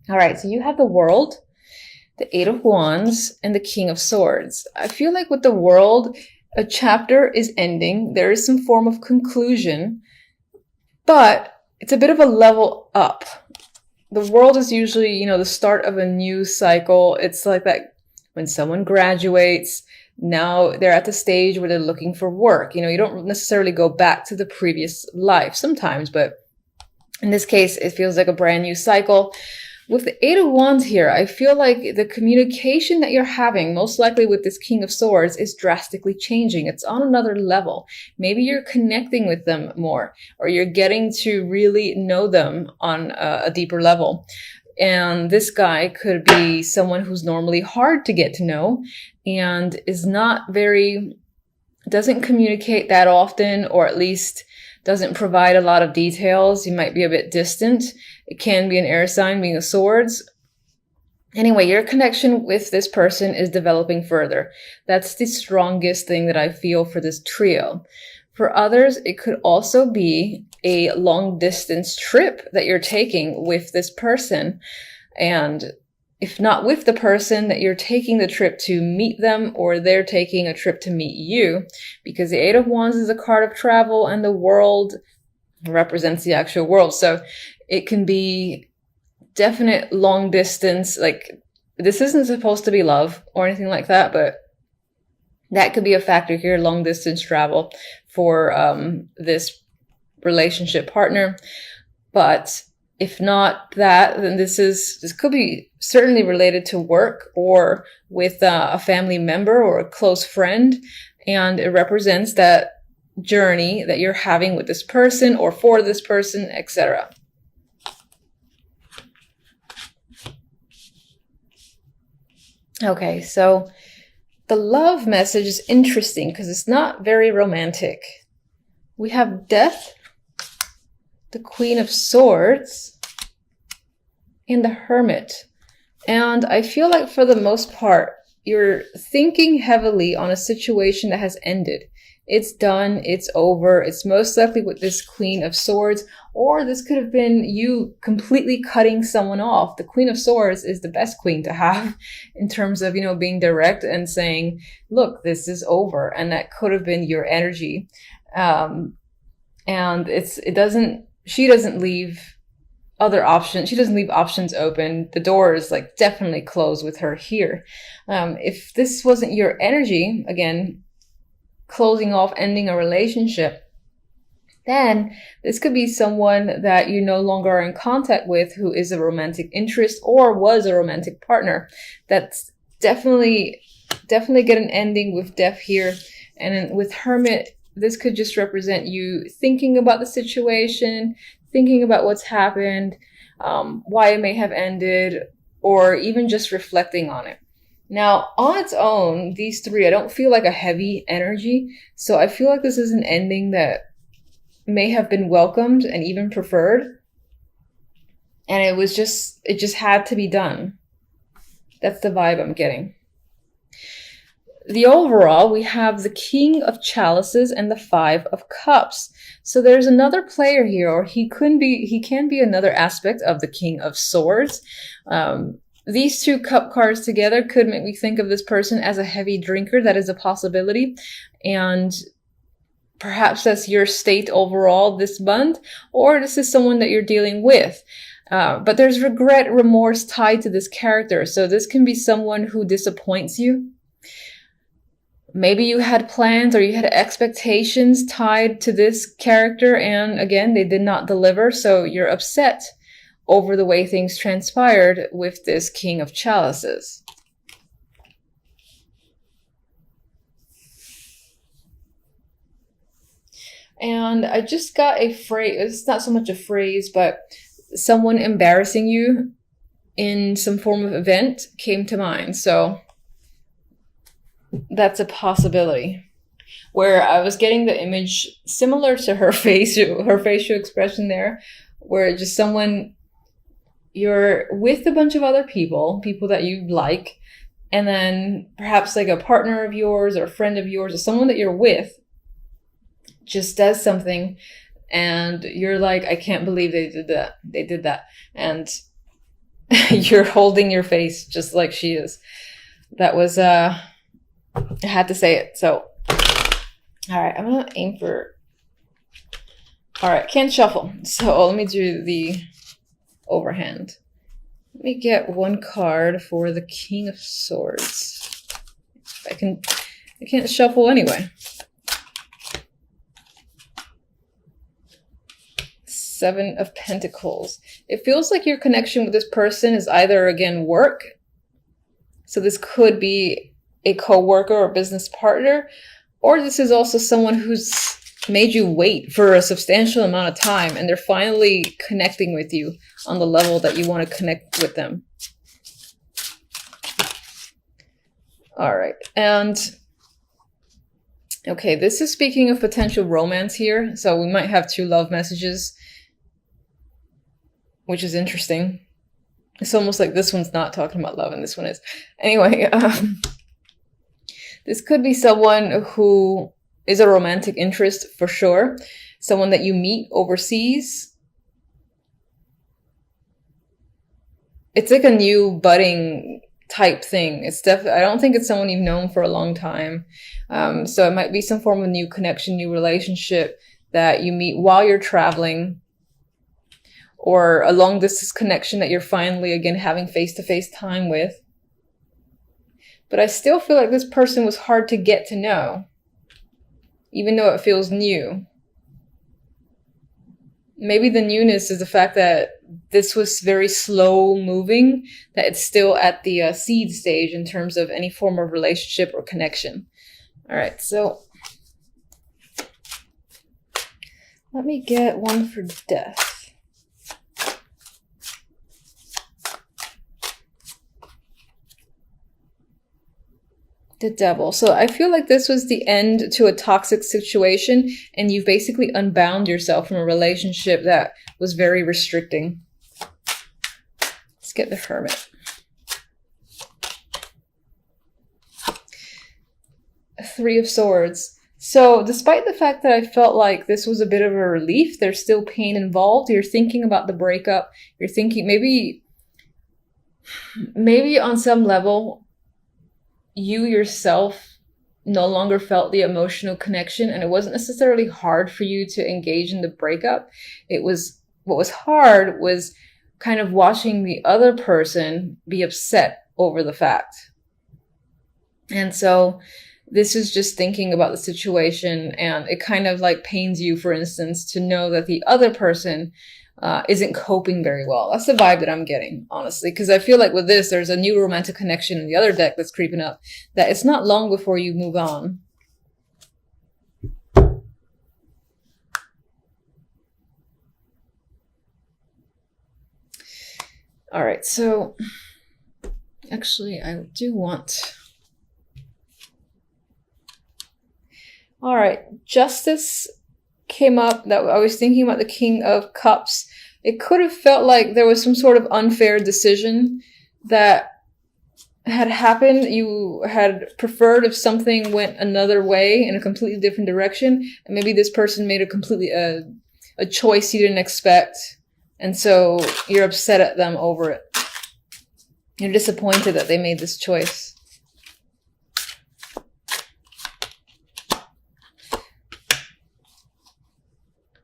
All right, so you have the World, the Eight of Wands, and the King of Swords. I feel like with the World, a chapter is ending. There is some form of conclusion, but it's a bit of a level up. The World is usually, the start of a new cycle. It's like that when someone graduates, now they're at the stage where they're looking for work. You don't necessarily go back to the previous life sometimes, but in this case, it feels like a brand new cycle. With the Eight of Wands here, I feel like the communication that you're having, most likely with this King of Swords, is drastically changing. It's on another level. Maybe you're connecting with them more, or you're getting to really know them on a deeper level. And this guy could be someone who's normally hard to get to know and is doesn't communicate that often, or at least doesn't provide a lot of details. He might be a bit distant. It can be an air sign, being a swords. Anyway, your connection with this person is developing further. That's the strongest thing that I feel for this trio. For others, it could also be a long distance trip that you're taking with this person. And if not with the person, that you're taking the trip to meet them, or they're taking a trip to meet you, because the Eight of Wands is a card of travel and the World represents the actual world. So it can be definite long distance. Like, this isn't supposed to be love or anything like that, but that could be a factor here, long distance travel for this relationship partner. But if not that, then this could be certainly related to work or with a family member or a close friend. And it represents that journey that you're having with this person or for this person, etc. Okay, so the love message is interesting because it's not very romantic. We have Death, the Queen of Swords, and the Hermit. And I feel like for the most part, you're thinking heavily on a situation that has ended. It's done, it's over. It's most likely with this Queen of Swords, or this could have been you completely cutting someone off. The Queen of Swords is the best queen to have in terms of, being direct and saying, look, this is over. And that could have been your energy. And she doesn't leave other options. She doesn't leave options open. The door is definitely closed with her here. If this wasn't your energy, again, closing off, ending a relationship, then this could be someone that you no longer are in contact with, who is a romantic interest or was a romantic partner. That's definitely get an ending with Death here. And then with Hermit, this could just represent you thinking about the situation, thinking about what's happened, why it may have ended, or even just reflecting on it. Now, on its own, these three, I don't feel like a heavy energy. So I feel like this is an ending that may have been welcomed and even preferred. And it just had to be done. That's the vibe I'm getting. The overall, we have the King of Chalices and the Five of Cups. So there's another player here, or he can be another aspect of the King of Swords. These two cup cards together could make me think of this person as a heavy drinker. That is a possibility. And perhaps that's your state overall this month, or this is someone that you're dealing with. But there's regret, remorse tied to this character. So this can be someone who disappoints you. Maybe you had plans or you had expectations tied to this character, and again, they did not deliver. So you're upset over the way things transpired with this King of Chalices. And I just got a phrase. It's not so much a phrase, but someone embarrassing you in some form of event came to mind. So that's a possibility. Where I was getting the image similar to her facial expression there, where just someone, you're with a bunch of other people that you like, and then perhaps like a partner of yours or a friend of yours or someone that you're with just does something and you're like, I can't believe they did that. And You're holding your face just like she is. That was, I had to say it. So, all right, I'm going to aim for, all right, can't shuffle. So let me do the overhand. Let me get one card for the King of I can't shuffle anyway. Seven of Pentacles. It feels like your connection with this person is either, again, work. So this could be a co-worker or business partner, or this is also someone who's made you wait for a substantial amount of time and they're finally connecting with you on the level that you want to connect with them. All right. And okay, this is speaking of potential romance here. So we might have two love messages, which is interesting. It's almost like this one's not talking about love and this one is. Anyway, this could be someone who is a romantic interest for sure. Someone that you meet overseas. It's like a new budding type thing. It's definitely, I don't think it's someone you've known for a long time. So it might be some form of new connection, new relationship that you meet while you're traveling, or a long distance connection that you're finally, again, having face-to-face time with. But I still feel like this person was hard to get to know, even though it feels new. Maybe the newness is the fact that this was very slow moving, that it's still at the seed stage in terms of any form of relationship or connection. All right, so let me get one for Death. The Devil. So I feel like this was the end to a toxic situation and you've basically unbound yourself from a relationship that was very restricting. Let's get the Hermit. Three of Swords. So despite the fact that I felt like this was a bit of a relief, there's still pain involved. You're thinking about the breakup. You're thinking maybe on some level, you yourself no longer felt the emotional connection, and it wasn't necessarily hard for you to engage in the breakup. What was hard was kind of watching the other person be upset over the fact. And so this is just thinking about the situation, and it kind of like pains you, for instance, to know that the other person isn't coping very well. That's the vibe that I'm getting, honestly, because I feel like with this, there's a new romantic connection in the other deck that's creeping up, that it's not long before you move on. All right, so actually, I do want... All right, Justice came up. That I was thinking about the King of Cups. It could have felt like there was some sort of unfair decision that had happened. You had preferred if something went another way in a completely different direction, and maybe this person made a choice you didn't expect, and so you're upset at them over it. You're disappointed that they made this choice.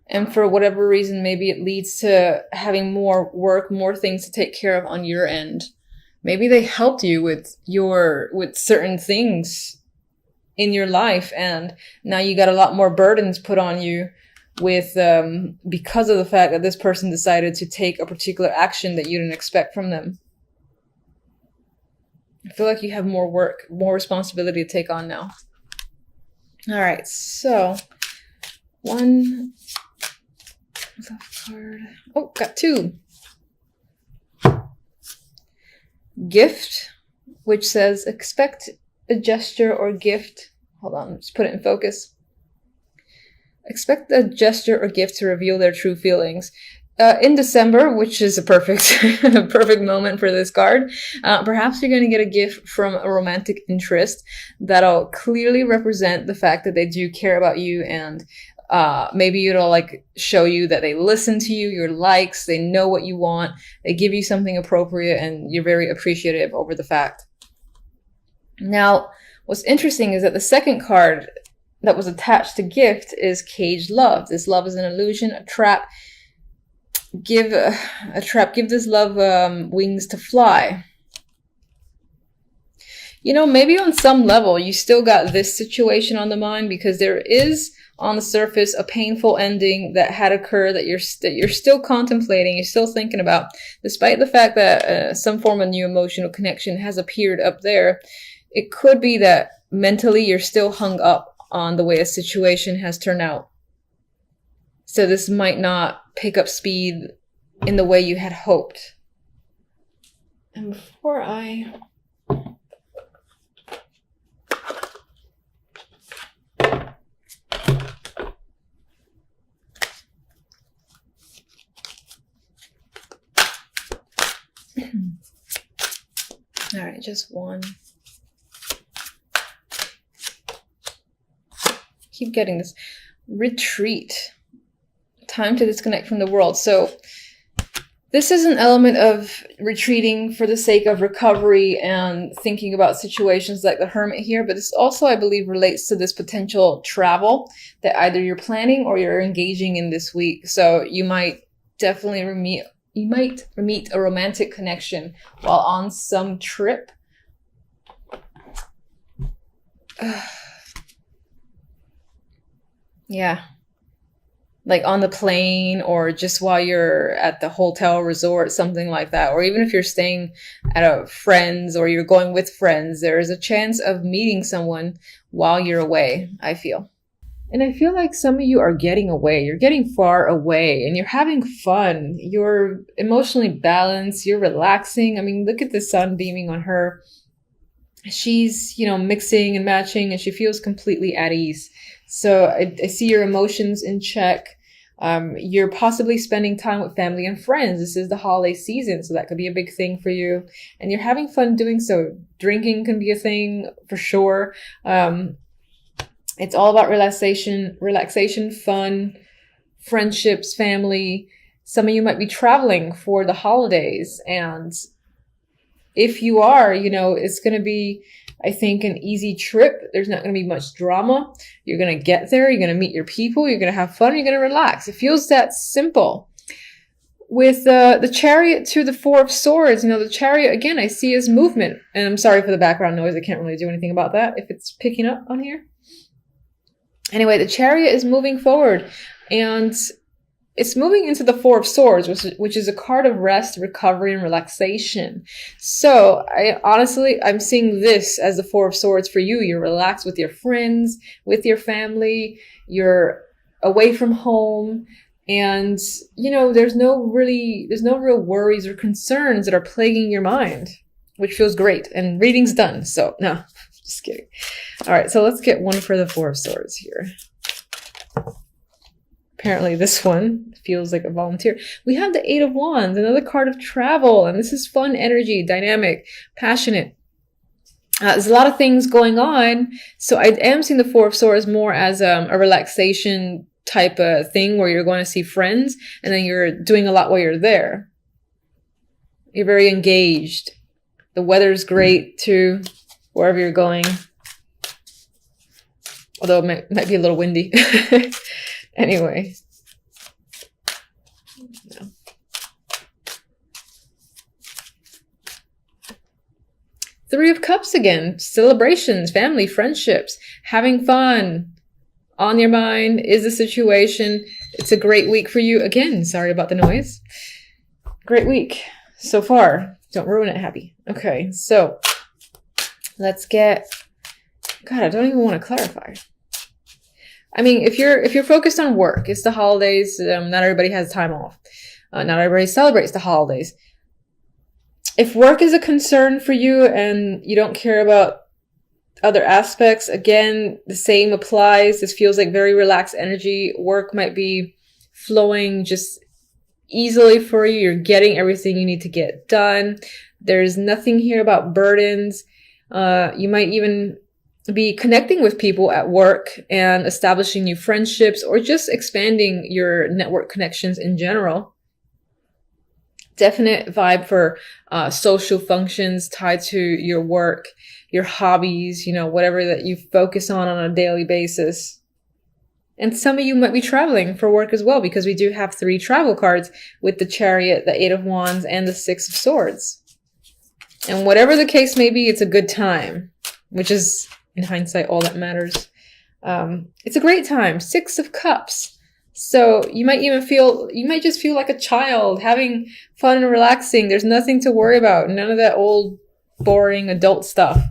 And for whatever reason, maybe it leads to having more work, more things to take care of on your end. Maybe they helped you with certain things in your life, and now you got a lot more burdens put on you with because of the fact that this person decided to take a particular action that you didn't expect from them. I feel like you have more work, more responsibility to take on now. All right, so one left card. Oh, got two. Gift, which says expect a gesture or gift. Hold on, let's put it in focus. Expect a gesture or gift to reveal their true feelings. In December, which is a perfect moment for this card, perhaps you're going to get a gift from a romantic interest that'll clearly represent the fact that they do care about you and Maybe it'll like show you that they listen to you, your likes, they know what you want, they give you something appropriate, and you're very appreciative over the fact. Now, what's interesting is that the second card that was attached to gift is caged love. This love is an illusion, a trap. Give this love wings to fly. You know, maybe on some level you still got this situation on the mind, because there is on the surface a painful ending that had occurred that you're still contemplating, you're still thinking about, despite the fact that some form of new emotional connection has appeared up there. It could be that mentally you're still hung up on the way a situation has turned out. So this might not pick up speed in the way you had hoped. And before I... All right, just one. Keep getting this. Retreat. Time to disconnect from the world. So this is an element of retreating for the sake of recovery and thinking about situations like the Hermit here. But this also, I believe, relates to this potential travel that either you're planning or you're engaging in this week. So you might definitely meet a romantic connection while on some trip. Yeah. Like on the plane, or just while you're at the hotel resort, something like that. Or even if you're staying at a friend's or you're going with friends, there is a chance of meeting someone while you're away, I feel. And I feel like some of you are getting away. You're getting far away and you're having fun. You're emotionally balanced. You're relaxing. I mean, look at the sun beaming on her. She's, mixing and matching, and she feels completely at ease. So I see your emotions in check. You're possibly spending time with family and friends. This is the holiday season, so that could be a big thing for you. And you're having fun doing so. Drinking can be a thing for sure. It's all about relaxation, fun, friendships, family. Some of you might be traveling for the holidays. And if you are, it's going to be, I think, an easy trip. There's not going to be much drama. You're going to get there. You're going to meet your people. You're going to have fun. You're going to relax. It feels that simple. With the Chariot to the Four of Swords, the Chariot, again, I see as movement. And I'm sorry for the background noise. I can't really do anything about that if it's picking up on here. Anyway, the Chariot is moving forward, and it's moving into the Four of Swords, which is a card of rest, recovery, and relaxation. So I'm seeing this as the Four of Swords for you. You're relaxed with your friends, with your family. You're away from home, and there's no real worries or concerns that are plaguing your mind, which feels great. And reading's done. So no, just kidding. All right, so let's get one for the Four of Swords here. Apparently this one feels like a volunteer. We have the Eight of Wands, another card of travel. And this is fun energy, dynamic, passionate. There's a lot of things going on. So I am seeing the Four of Swords more as a relaxation type of thing where you're going to see friends and then you're doing a lot while you're there. You're very engaged. The weather's great too, wherever you're going. Although it might be a little windy. Anyway. No. Three of Cups again. Celebrations, family, friendships, having fun. On your mind is the situation. It's a great week for you. Again, sorry about the noise. Great week so far. Don't ruin it, Happy. Okay, so let's get... God, I don't even want to clarify. I mean, if you're focused on work, it's the holidays. Not everybody has time off. Not everybody celebrates the holidays. If work is a concern for you and you don't care about other aspects, again, the same applies. This feels like very relaxed energy. Work might be flowing just easily for you. You're getting everything you need to get done. There's nothing here about burdens. You might even be connecting with people at work and establishing new friendships, or just expanding your network connections in general. Definite vibe for social functions tied to your work, your hobbies, whatever that you focus on a daily basis. And some of you might be traveling for work as well, because we do have 3 travel cards with the Chariot, the 8 of Wands, and the 6 of Swords. And whatever the case may be, it's a good time, which is, in hindsight, all that matters. It's a great time. 6 of Cups. So you might just feel like a child, having fun and relaxing. There's nothing to worry about. None of that old, boring adult stuff.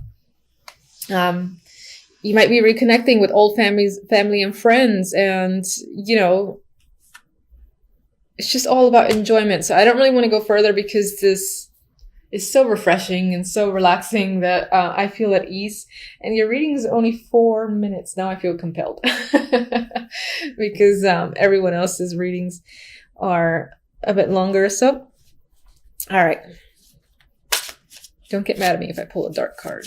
You might be reconnecting with old family and friends, and, it's just all about enjoyment. So I don't really want to go further, because this is so refreshing and so relaxing that I feel at ease. And your reading is only 4 minutes. Now I feel compelled because everyone else's readings are a bit longer. So, all right. Don't get mad at me if I pull a dark card.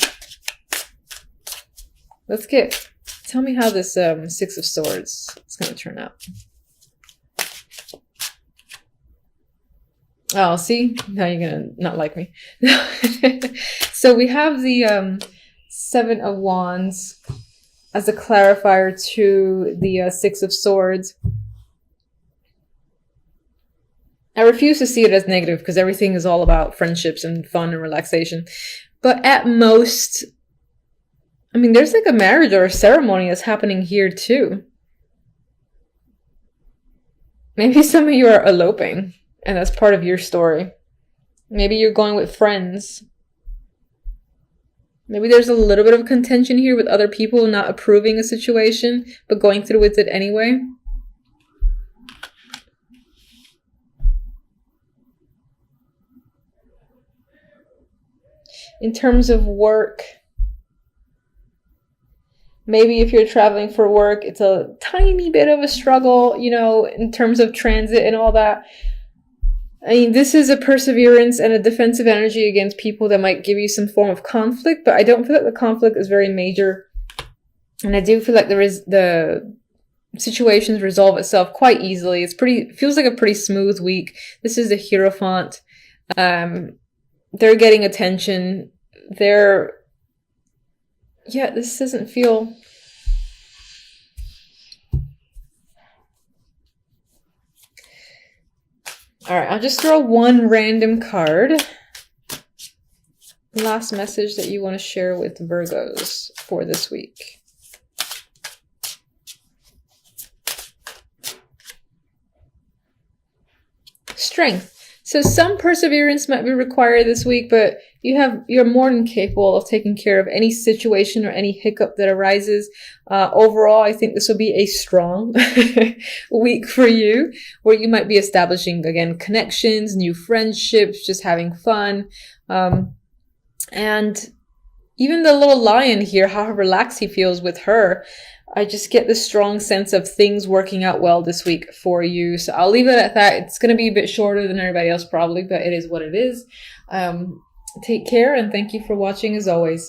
Tell me how this 6 of Swords is going to turn out. Oh, see? Now you're going to not like me. So we have the 7 of Wands as a clarifier to the 6 of Swords. I refuse to see it as negative, because everything is all about friendships and fun and relaxation. But at most, there's like a marriage or a ceremony that's happening here too. Maybe some of you are eloping, and that's part of your story. Maybe you're going with friends. Maybe there's a little bit of contention here with other people not approving a situation, but going through with it anyway. In terms of work, maybe if you're traveling for work, it's a tiny bit of a struggle, in terms of transit and all that. This is a perseverance and a defensive energy against people that might give you some form of conflict, but I don't feel like the conflict is very major. And I do feel like the situations resolve itself quite easily. Feels like a pretty smooth week. This is the Hierophant. They're getting attention. This doesn't feel... All right, I'll just throw one random card. Last message that you want to share with Virgos for this week. Strength. So some perseverance might be required this week, but you're more than capable of taking care of any situation or any hiccup that arises. Overall, I think this will be a strong week for you, where you might be establishing, again, connections, new friendships, just having fun. And even the little lion here, how relaxed he feels with her. I just get this strong sense of things working out well this week for you. So I'll leave it at that. It's going to be a bit shorter than everybody else probably, but it is what it is. Take care, and thank you for watching as always.